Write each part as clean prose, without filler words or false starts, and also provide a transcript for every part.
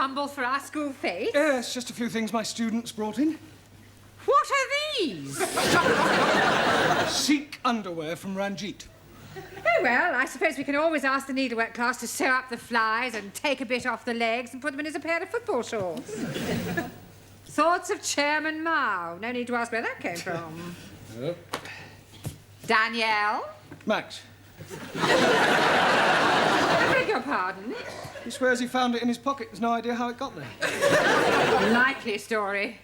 ensemble for our school fete? Yes, just a few things my students brought in. What are these? Sikh underwear from Ranjit. Oh, well, I suppose we can always ask the needlework class to sew up the flies and take a bit off the legs and put them in as a pair of football shorts. Thoughts of Chairman Mao. No need to ask where that came from. Oh. Danielle? Max. I beg your pardon? He swears he found it in his pocket. There's no idea how it got there. Likely story.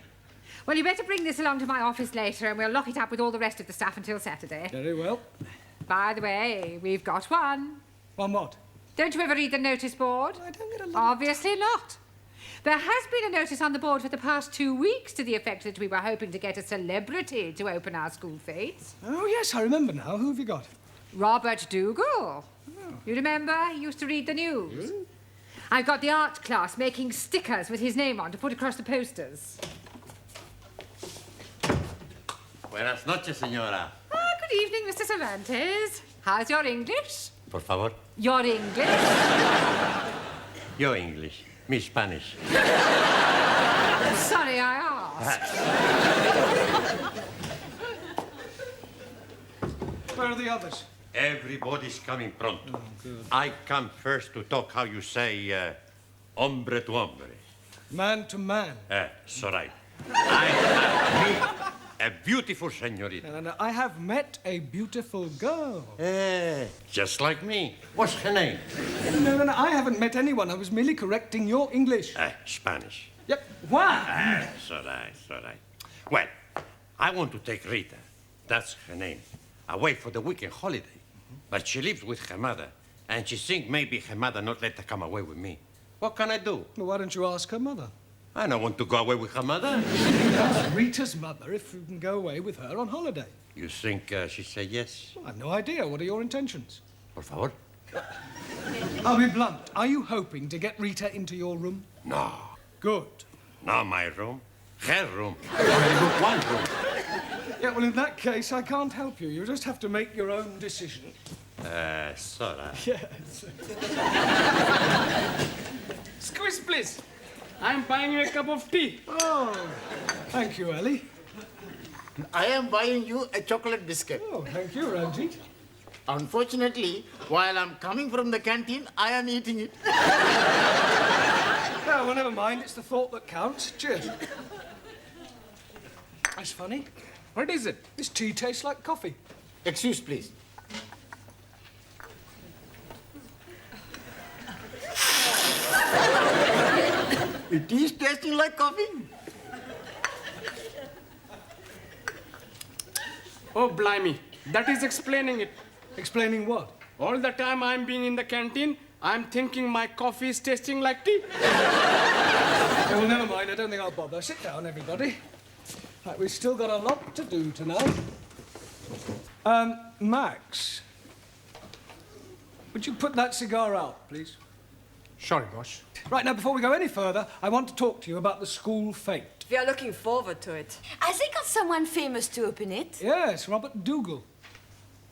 Well, you better bring this along to my office later and we'll lock it up with all the rest of the stuff until Saturday. Very well. By the way, we've got one. One what? Don't you ever read the notice board? I don't get a lot. Obviously not. There has been a notice on the board for the past 2 weeks to the effect that we were hoping to get a celebrity to open our school fetes. Oh, yes, I remember now. Who have you got? Robert Dougal. Oh. You remember? He used to read the news. Really? I've got the art class making stickers with his name on to put across the posters. Buenas noches, señora. Ah, good evening, Mr. Cervantes. How's your English? Por favor. Your English? Yo English. Me Spanish. Sorry, I asked. Where are the others? Everybody's coming pronto. Oh, good. I come first to talk how you say, hombre to hombre. Man to man. So right. I have met a beautiful señorita. And I have met a beautiful girl. Just like me. What's her name? No, I haven't met anyone. I was merely correcting your English. Spanish. Yep. Why? So right. Well, I want to take Rita, that's her name, away for the weekend holiday. But she lives with her mother, and she thinks maybe her mother not let her come away with me. What can I do? Well, why don't you ask her mother? I don't want to go away with her mother. Ask Rita's mother if you can go away with her on holiday. You think she'd say yes? Well, I've no idea. What are your intentions? Por favor. I'll be blunt. Are you hoping to get Rita into your room? No. Good. Not my room. Her room. Only book one room. Yeah, well, in that case, I can't help you. You just have to make your own decision. Sora. Yes. Squeeze, please. I'm buying you a cup of tea. Oh, thank you, Ellie. I am buying you a chocolate biscuit. Oh, thank you, Ranjit. Unfortunately, while I'm coming from the canteen, I am eating it. Oh, well, never mind. It's the thought that counts. Cheers. That's funny. What is it? This tea tastes like coffee. Excuse, please. It is tasting like coffee. Oh, blimey. That is explaining it. Explaining what? All the time I'm being in the canteen, I'm thinking my coffee is tasting like tea. Oh, well, never mind. I don't think I'll bother. Sit down, everybody. Right, we've still got a lot to do tonight. Max, would you put that cigar out, please? Sorry, boss. Right, now, before we go any further, I want to talk to you about the school fete. We are looking forward to it. Has he got someone famous to open it? Yes, Robert Dougal.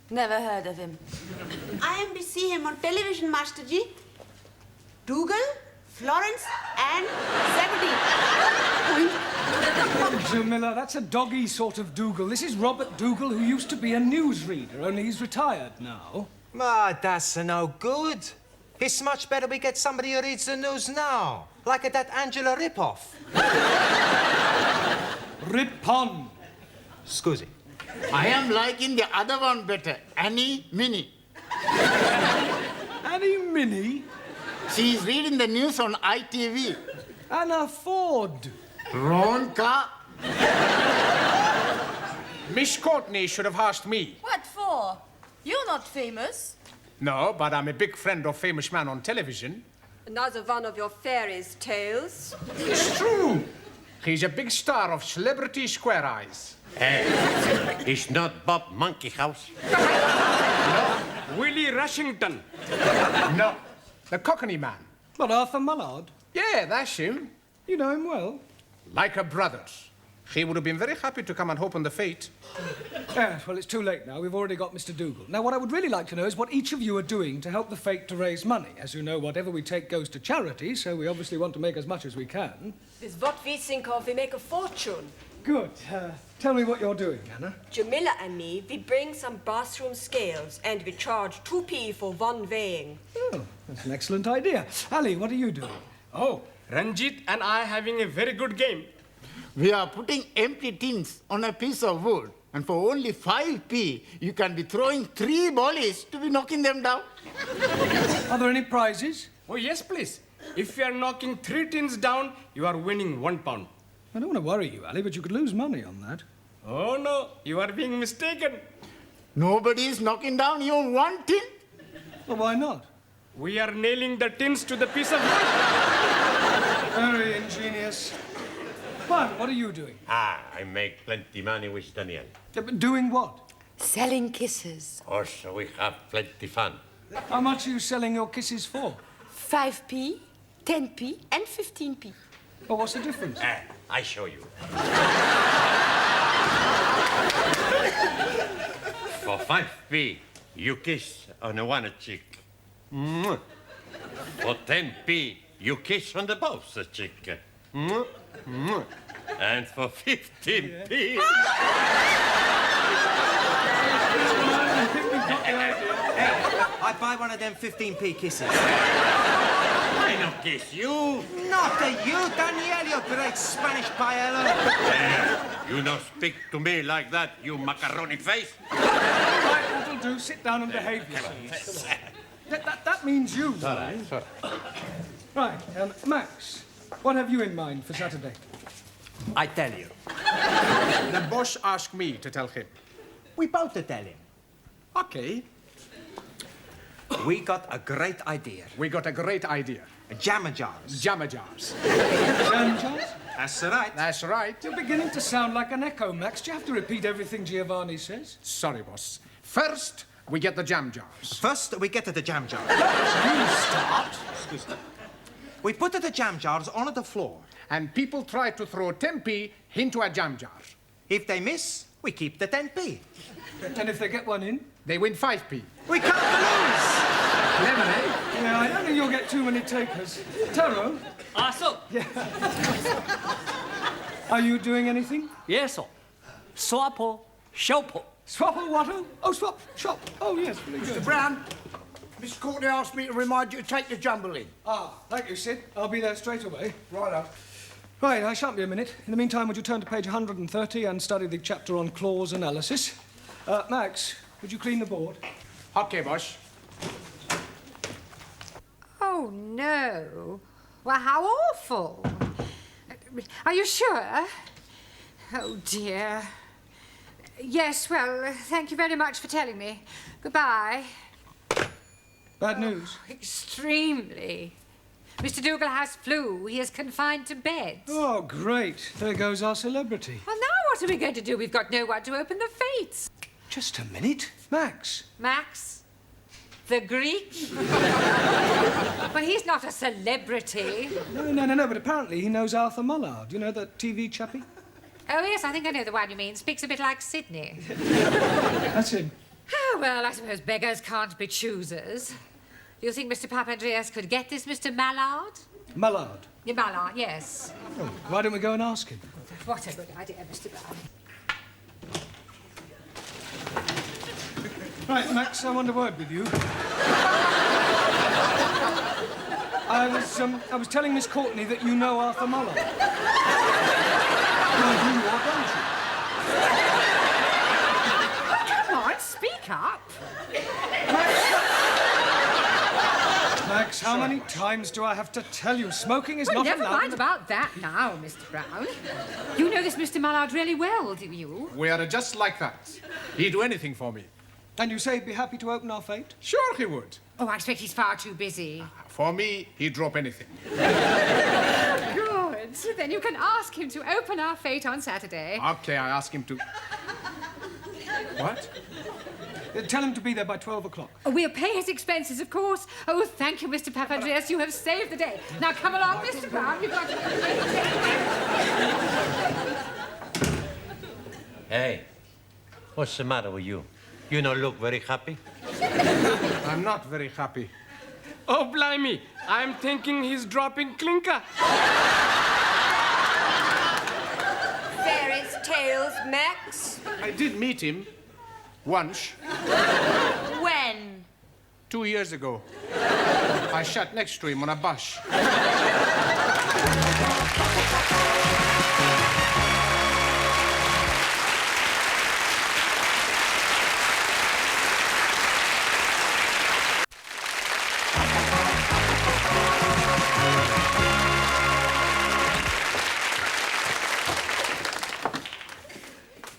Never heard of him. I am to see him on television, Master Ji. Dougal, Florence, and Zebedee. Joe Miller, that's a doggy sort of Dougal. This is Robert Dougal, who used to be a newsreader, only he's retired now. Ah, that's no good. It's much better we get somebody who reads the news now, like that Angela Ripoff. Ripon. Scusi. I am liking the other one better, Annie Minnie. Annie Minnie. She is reading the news on ITV. Anna Ford. Ronka. Miss Courtney should have asked me. What for? You're not famous. No, but I'm a big friend of famous man on television. Another one of your fairies' tales. It's true. He's a big star of Celebrity Square Eyes. It's not Bob Monkey House. No, Willie Rushington. No, the Cockney man. What, Arthur Mullard? Yeah, that's him. You know him well. Like a brothers. He would have been very happy to come and open the fate. Yes, well, it's too late now. We've already got Mr. Dougal. Now, what I would really like to know is what each of you are doing to help the fate to raise money. As you know, whatever we take goes to charity, so we obviously want to make as much as we can. With what we think of, we make a fortune. Good. Tell me what you're doing, Anna. Jamila and me, we bring some bathroom scales and we charge 2p for one weighing. Oh, that's an excellent idea. Ali, what are you doing? Oh, Ranjit and I having a very good game. We are putting empty tins on a piece of wood, and for only 5p, you can be throwing 3 volleys to be knocking them down. Are there any prizes? Oh, yes, please. If you are knocking 3 tins down, you are winning £1. I don't want to worry you, Ali, but you could lose money on that. Oh, no, you are being mistaken. Nobody is knocking down even 1 tin. Well, why not? We are nailing the tins to the piece of wood. Very ingenious. Juan, what are you doing? I make plenty money with Daniel. Yeah, but doing what? Selling kisses. Also, we have plenty fun. How much are you selling your kisses for? 5p, 10p, and 15p. Well, what's the difference? I show you. For 5p, you kiss on one cheek. Mwah. For 10p, you kiss on the both cheek. Mwah. Mwah. And for 15p... I buy one of them 15p kisses. I don't kiss you. Not to you, Daniel, you great Spanish paella. You don't speak to me like that, you macaroni face. Right, that'll do. Sit down and behave yourselves. That means you. Sorry. Right, Max, what have you in mind for Saturday? I tell you. The boss asked me to tell him. We both to tell him. Okay. We got a great idea. We got a great idea. Jammer jars. Jammer jars. Jam jars? That's right. That's right. You're beginning to sound like an echo, Max. Do you have to repeat everything Giovanni says? Sorry, boss. First, we get the jam jars. First, we get to the jam jars. You start. Excuse me. We put the jam jars on the floor. And people try to throw 10p into a jam jar. If they miss, we keep the 10p. And if they get one in? They win 5p. We can't lose! Clever, eh? Yeah, I don't think you'll get too many takers. Taro? So, Are you doing anything? yes, sir. Swapo, shopo. Swapple watto? Oh, swap, shop. Oh, yes, very good. Brown, Miss Courtney asked me to remind you to take the jumble in. Ah, thank you, Sid. I'll be there straight away. Righto. Right, I shan't be a minute. In the meantime, would you turn to page 130 and study the chapter on clause analysis? Max, would you clean the board? Okay, boss. Oh, no. Well, how awful. Are you sure? Oh, dear. Yes, well, thank you very much for telling me. Goodbye. Bad news. Extremely. Mr. Dougal has flu. He is confined to bed. Oh, great. There goes our celebrity. Well, now what are we going to do? We've got no one to open the fates. Just a minute. Max. Max? The Greek? Well, he's not a celebrity. No, but apparently he knows Arthur Mullard. You know, that TV chappie? Oh, yes, I think I know the one you mean. Speaks a bit like Sydney. That's him. Oh, well, I suppose beggars can't be choosers. Do you think Mr. Papandreas could get this Mr. Mallard? Mullard. Yeah, Mallard, yes. Oh, why don't we go and ask him? What a good idea, Mr. Brown. Right, Max, I want a word with you. I was telling Miss Courtney that you know Arthur Mullard. Come on, speak up. Max, how many times do I have to tell you? Smoking is Well, not never allowed. mind about that now, Mr. Brown. You know this Mr. Mallard really well, do you? We are just like that. He'd do anything for me. And you say he'd be happy to open our fate? Sure he would. Oh, I expect he's far too busy. For me, he'd drop anything. Good. Then you can ask him to open our fate on Saturday. Okay, I ask him to... What? Tell him to be there by 12 o'clock. Oh, we'll pay his expenses, of course. Oh, thank you, Mr. Papandreas. You have saved the day. Now, come along, Mr. Brown. You've got to... Hey, what's the matter with you? You don't look very happy. I'm not very happy. Oh, blimey. I'm thinking he's dropping clinker. Fairies' tales, Max. I did meet him once, When? 2 years ago. I sat next to him on a bus.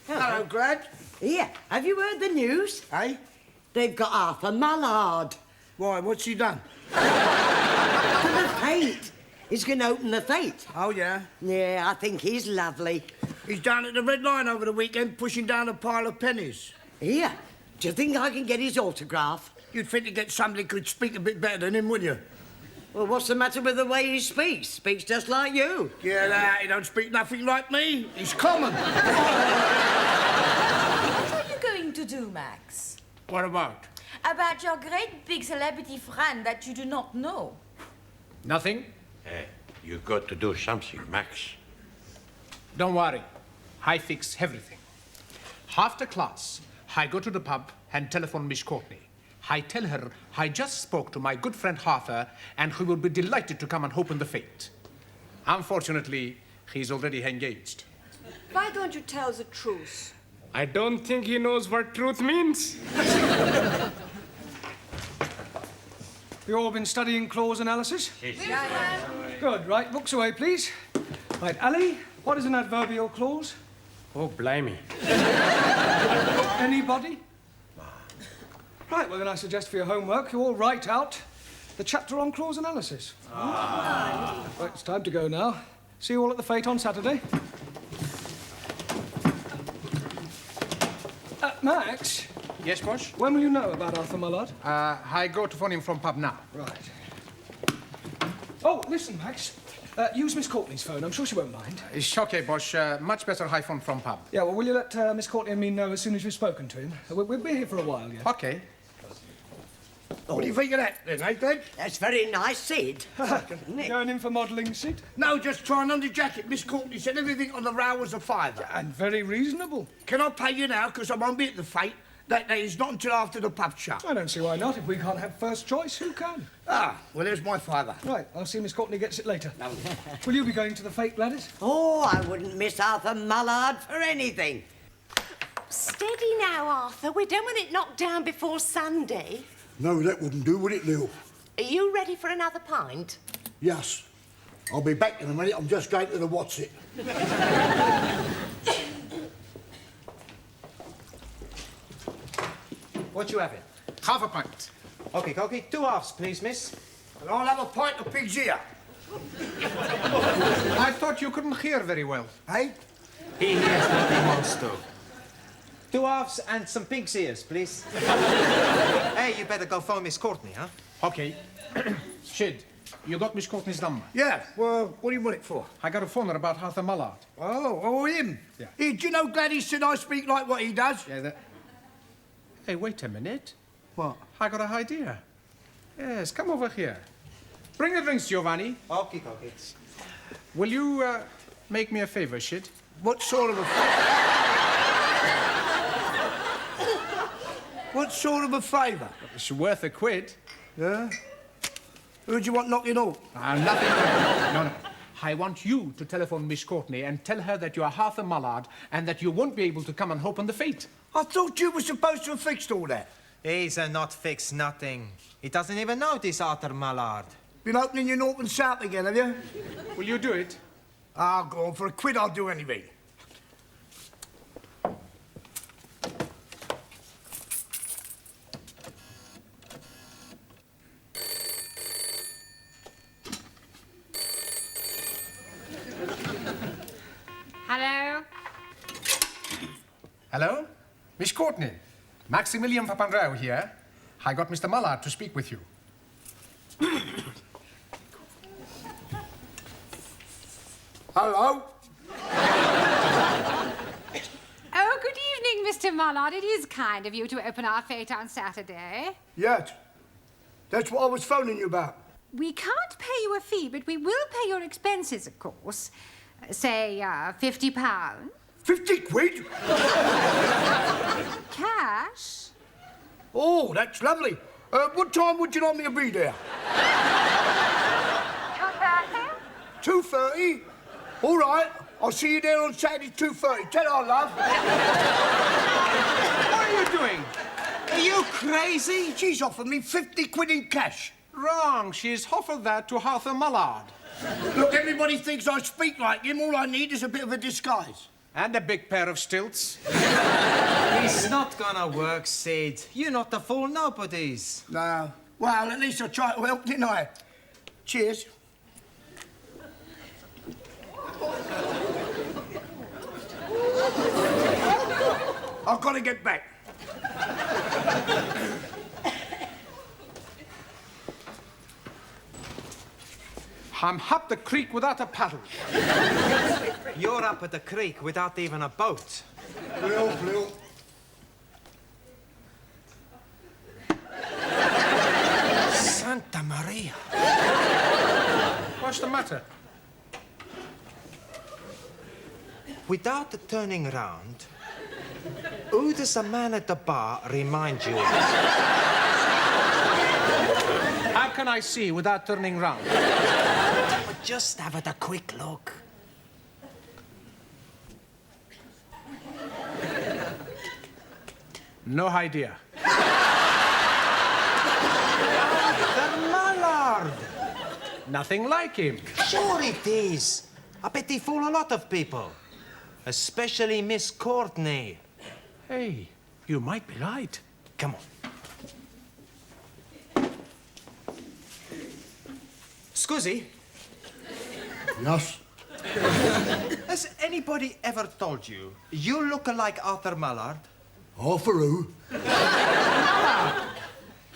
Hello, Glad. Here, have you heard the news? Hey? They've got Arthur Mallard. Why, what's he done? For the fete. He's going to open the fete. Oh, yeah? Yeah, I think he's lovely. He's down at the Red Lion over the weekend pushing down a pile of pennies. Here, do you think I can get his autograph? You'd think to get somebody who could speak a bit better than him, wouldn't you? Well, what's the matter with the way he speaks? Speaks just like you. Get out, he don't speak nothing like me. He's common. What are you going to do, Max? What about? About your great big celebrity friend that you do not know. Nothing? Hey, you got to do something, Max. Don't worry. I fix everything. After class, I go to the pub and telephone Miss Courtney. I tell her I just spoke to my good friend Arthur and he will be delighted to come and open the fete. Unfortunately, he's already engaged. Why don't you tell the truth? I don't think he knows what truth means. You all been studying clause analysis? Yeah. Good, right, books away, please. Right, Ali, what is an adverbial clause? Oh, blimey. Anybody? Right, well then I suggest for your homework you all write out the chapter on clause analysis. Right, it's time to go now. See you all at the fete on Saturday. Max? Yes, boss? When will you know about Arthur Mallard? I go to phone him from pub now. Right. Oh, listen, Max. Use Miss Courtney's phone. I'm sure she won't mind. It's okay, boss. Much better I phone from pub. Yeah, well, will you let Miss Courtney and me know as soon as you've spoken to him? We'll be here for a while, yeah. Okay. What do you think of that, then, eh, Glenn? That's very nice, Sid. Going in for modelling, Sid? No, just trying on the jacket. Miss Courtney said everything on the row was a fiver. And very reasonable. Can I pay you now, because I won't be at the fete? That is not until after the pub shut. I don't see why not. If we can't have first choice, who can? Ah, well, there's my father. Right, I'll see Miss Courtney gets it later. Will you be going to the fete, Gladys? Oh, I wouldn't miss Arthur Mallard for anything. Steady now, Arthur. We don't want it knocked down before Sunday. No, that wouldn't do, would it, Lil? Are you ready for another pint? Yes. I'll be back in a minute. I'm just going to the what's it. What you having? Half a pint. Okay, Cokie. 2 halves, please, miss. And I'll have a pint of pig's ear. I thought you couldn't hear very well. Hey? He hears what he wants to. 2 halves and some pig's ears, please. Hey, you better go phone Miss Courtney, huh? Okay. Shid, you got Miss Courtney's number? Yeah, well, what do you want it for? I got a phone her about Arthur Mallard. Oh, him? Yeah. Hey, do you know Gladys said I speak like what he does? Yeah, that... Hey, wait a minute. What? I got an idea. Yes, come over here. Bring the drinks, Giovanni. Okay, Cokie. Will you make me a favor, Shid? What sort of a... What sort of a favour? It's worth a quid. Yeah? Who do you want knocking off? Nothing. No. I want you to telephone Miss Courtney and tell her that you are Arthur Mallard and that you won't be able to come and open the fete. I thought you were supposed to have fixed all that. He's not fixed nothing. He doesn't even know this Arthur Mallard. Been opening your North and South again, have you? Will you do it? Ah, go on. For a quid, I'll do anything. Hello? Hello? Miss Courtney. Maximilian Papandreou here. I got Mr. Mallard to speak with you. Hello? Oh, good Mr. Mullard, it is kind of you to open our fete on Saturday. Yes. That's what I was phoning you about. We can't pay you a fee, but we will pay your expenses, of course. Say, £50. 50 quid? Cash? Oh, that's lovely. What time would you like me to be there? 2:30? 2:30? All right. I'll see you there on Saturday, 2:30. Tell her, love. What are you doing? Are you crazy? She's offered me 50 quid in cash. Wrong. She's offered that to Arthur Mullard. Look, everybody thinks I speak like him. All I need is a bit of a disguise. And a big pair of stilts. It's not gonna work, Sid. You're not the fool nobodies. No. Well, at least I tried to help, didn't I? Cheers. I've got to get back. I'm up the creek without a paddle. You're up at the creek without even a boat. Bill. Santa Maria. What's the matter? Without turning round, who does the man at the bar remind you of? How can I see without turning round? Just have a quick look. No idea. The Mullard. Nothing like him. Sure it is. I bet he fool a lot of people. Especially Miss Courtney. Hey, you might be right. Come on. Scusi, Yes? has anybody ever told you you look like Arthur Mullard? Arthur who?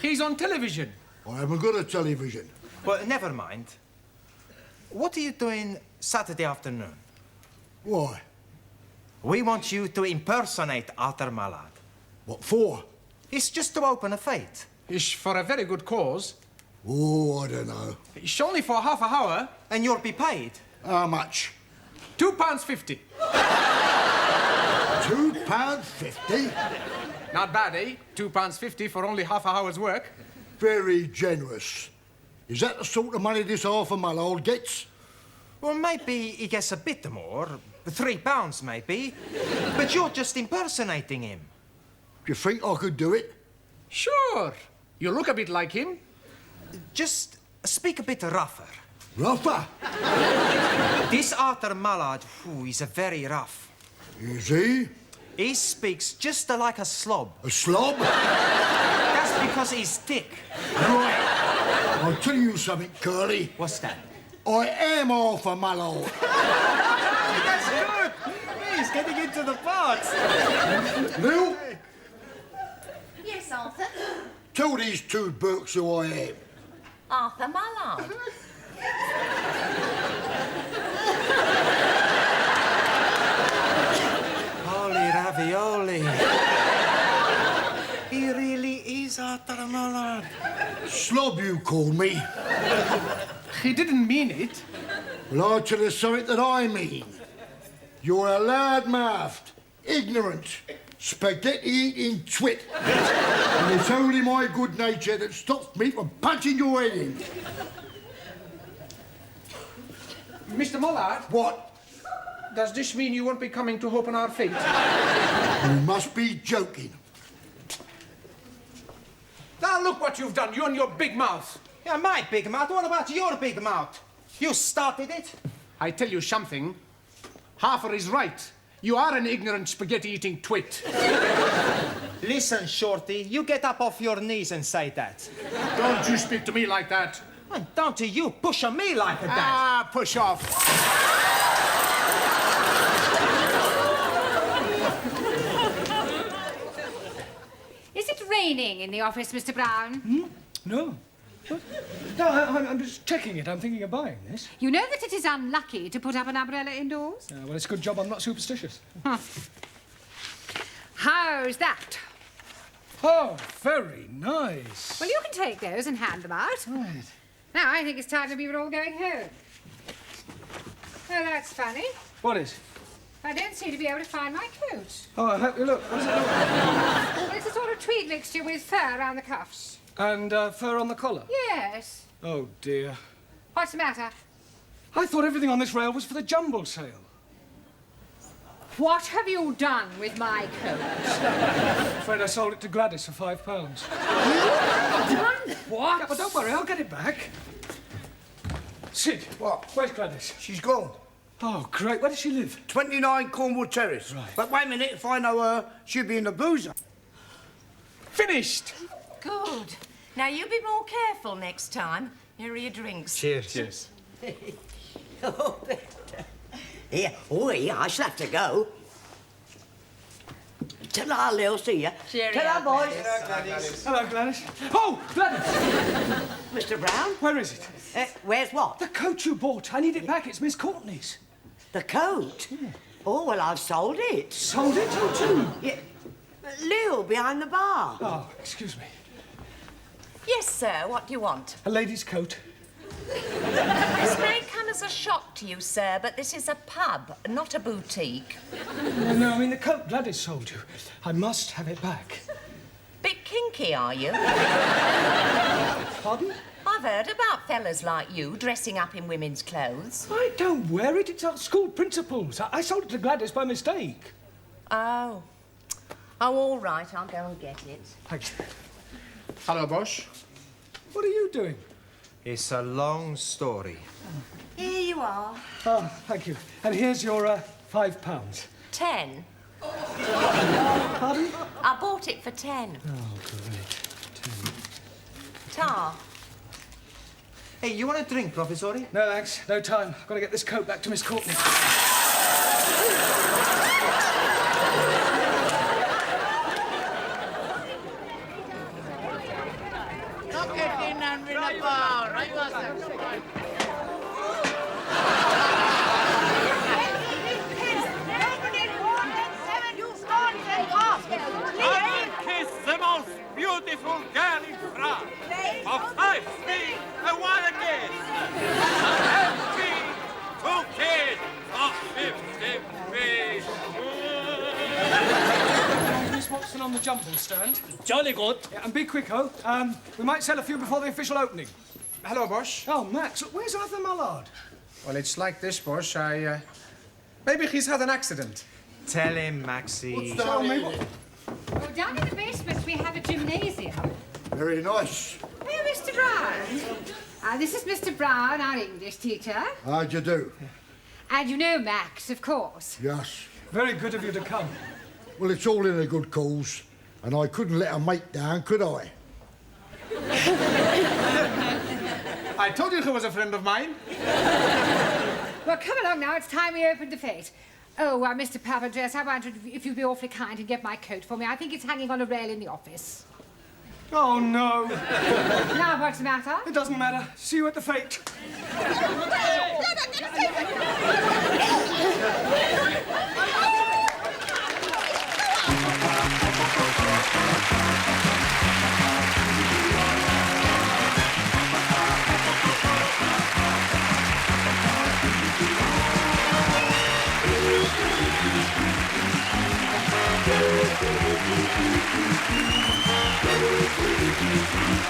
He's on television. I haven't got a television. Well, never mind. What are you doing Saturday afternoon? Why? We want you to impersonate Arthur Mullard. What for? It's just to open a fete. It's for a very good cause. Oh, I don't know. It's only for half an hour. And you'll be paid. How much? £2.50. £2.50? Not bad, eh? £2.50 for only half an hour's work. Very generous. Is that the sort of money this Arthur Mullard gets? Well, maybe he gets a bit more. £3, maybe. But you're just impersonating him. Do you think I could do it? Sure. You look a bit like him. Just speak a bit rougher. Rougher? This Arthur Mullard, he's a very rough. Is he? He speaks just like a slob. A slob? That's because he's thick. Right. I'll tell you something, Curly. What's that? I am Arthur Mullard. That's good. He's getting into the parts. Lil, Yes, Arthur. tell these two Burks who I am. Arthur Mullard. Holy ravioli. He really is Arthur Mullard. Slob, you call me. He didn't mean it. Well, I'll tell you something that I mean. You're a loud-mouthed, ignorant, spaghetti-eating twit. And it's only my good nature that stops me from punching your head in. Mr. Mullard, What? does this mean you won't be coming to open our fete? You must be joking. Now look what you've done, you and your big mouth. Yeah, my big mouth. What about your big mouth? You started it. I tell you something. Harfer is right. You are an ignorant spaghetti-eating twit. Listen, Shorty, you get up off your knees and say that. Don't you speak to me like that. And don't you push on me like that. Ah, push off. Is it raining in the office, Mr. Brown? No. What? No, I'm just checking it. I'm thinking of buying this. You know that it is unlucky to put up an umbrella indoors? Well, it's a good job I'm not superstitious. How's that? Oh, very nice. Well, you can take those and hand them out. Right. Now, I think it's time that we were all going home. Oh, that's funny. What is? I don't seem to be able to find my coat. Oh, I hope you look. What does it look like? Well, it's a sort of tweed mixture with fur around the cuffs. And fur on the collar? Yes. Oh, dear. What's the matter? I thought everything on this rail was for the jumble sale. What have you done with my coat? I'm afraid I sold it to Gladys for £5. Done what? Yeah, but don't worry, I'll get it back. Sid. What? Where's Gladys? She's gone. Oh, great. Where does she live? 29 Cornwall Terrace. Right. But wait a minute, if I know her, she'll be in the boozer. Finished! Good. Now, you be more careful next time. Here are your drinks. Cheers. Cheers. Here, I shall have to go. Ta-ra, Lil, see ya. Cheerio, Ta-ra, boys. Hello, Gladys. Oh, Gladys! Mr. Brown? Where is it? Where's what? The coat you bought. I need it back. It's Miss Courtney's. The coat? Oh, well, I've sold it. Sold it? Who to? Yeah. Lil, behind the bar. Oh, excuse me. Yes, sir. What do you want? A lady's coat. This may come as a shock to you, sir, but this is a pub, not a boutique. No, I mean the coat Gladys sold you. I must have it back. Bit kinky, are you? Pardon? I've heard about fellas like you dressing up in women's clothes. I don't wear it. It's our school principal's. I sold it to Gladys by mistake. Oh. Oh, all right. I'll go and get it. Thanks. Hello, Bosch. What are you doing? It's a long story. Here you are. Oh, thank you. And here's your £5. 10. Pardon? I bought it for 10. Oh, great. Tar. Hey, you want a drink, Professori? No, thanks. No time. I've got to get this coat back to Miss Courtney. Beautiful girl in France. For 5 feet, a wild guess. Empty, 2 kids for 50 feet. Miss Watson on the jumble stand. Jolly good. Yeah, and be quick, oh. We might sell a few before the official opening. Hello, Bosch. Oh, Max, where's Arthur Mullard? Well, it's like this, Bosch. Maybe he's had an accident. Tell him, Maxie. Tell me what... Oh, down in the basement we have a gymnasium. Very nice. Oh, Mr. Brown. This is Mr. Brown, our English teacher. How'd you do? And you know Max, of course. Yes. Very good of you to come. Well, it's all in a good cause, and I couldn't let a mate down, could I? I told you he was a friend of mine. Well, come along now. It's time we opened the fete. Oh, Mr. Papandreou, I wondered if you'd be awfully kind and get my coat for me. I think it's hanging on a rail in the office. Oh, no. Now, what's the matter? It doesn't matter. See you at the fete.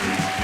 Thank you.